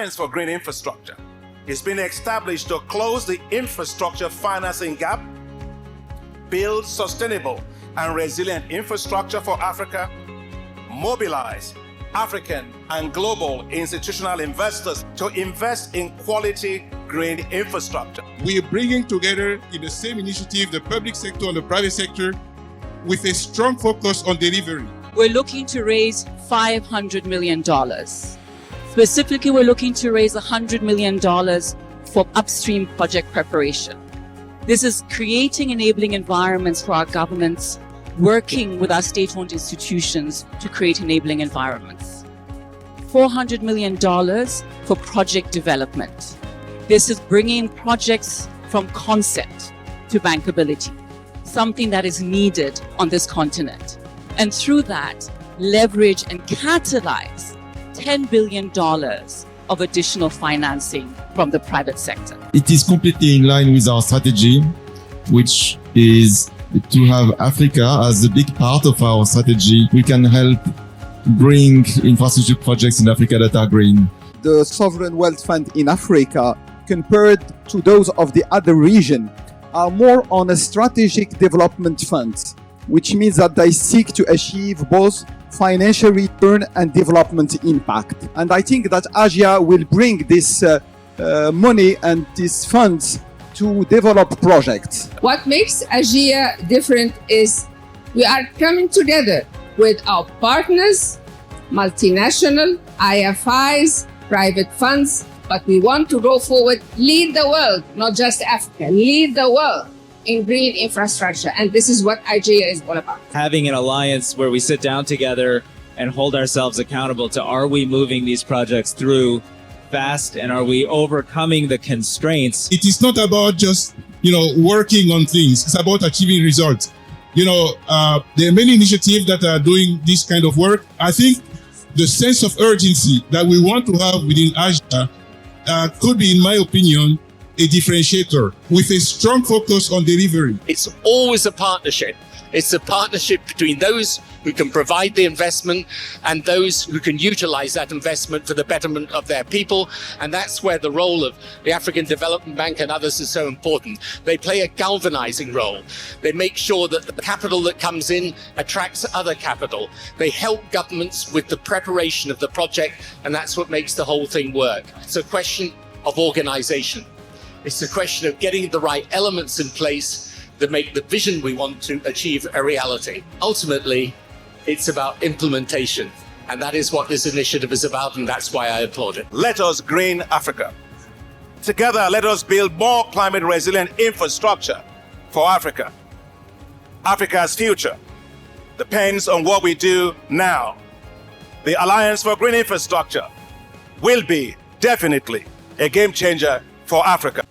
Alliance for Green Infrastructure is being established to close the infrastructure financing gap, build sustainable and resilient infrastructure for Africa, mobilize African and global institutional investors to invest in quality green infrastructure. We are bringing together in the same initiative the public sector and the private sector with a strong focus on delivery. We're looking to raise $500 million. Specifically, we're looking to raise $100 million for upstream project preparation. This is creating enabling environments for our governments, working with our state-owned institutions to create enabling environments. $400 million for project development. This is bringing projects from concept to bankability, something that is needed on this continent. And through that, leverage and catalyze $10 billion of additional financing from the private sector. It is completely in line with our strategy, which is to have Africa as a big part of our strategy. We can help bring infrastructure projects in Africa that are green. The sovereign wealth fund in Africa, compared to those of the other region, are more on a strategic development fund, which means that they seek to achieve both financial return and development impact. And I think that AGIA will bring this money and these funds to develop projects. What makes AGIA different is we are coming together with our partners, multinational, IFIs, private funds, but we want to go forward, lead the world, not just Africa, lead the world in green infrastructure. And this is what AGIA is all about. Having an alliance where we sit down together and hold ourselves accountable to, are we moving these projects through fast, and are we overcoming the constraints? It is not about just, working on things. It's about achieving results. There are many initiatives that are doing this kind of work. I think the sense of urgency that we want to have within AGIA could be, in my opinion, a differentiator with a strong focus on delivery. It's always a partnership. It's a partnership between those who can provide the investment and those who can utilize that investment for the betterment of their people. And that's where the role of the African Development Bank and others is so important. They play a galvanizing role. They make sure that the capital that comes in attracts other capital. They help governments with the preparation of the project, and that's what makes the whole thing work. It's a question of organization. It's a question of getting the right elements in place that make the vision we want to achieve a reality. Ultimately, it's about implementation. And that is what this initiative is about, and that's why I applaud it. Let us green Africa. Together, let us build more climate resilient infrastructure for Africa. Africa's future depends on what we do now. The Alliance for Green Infrastructure will be definitely a game changer for Africa.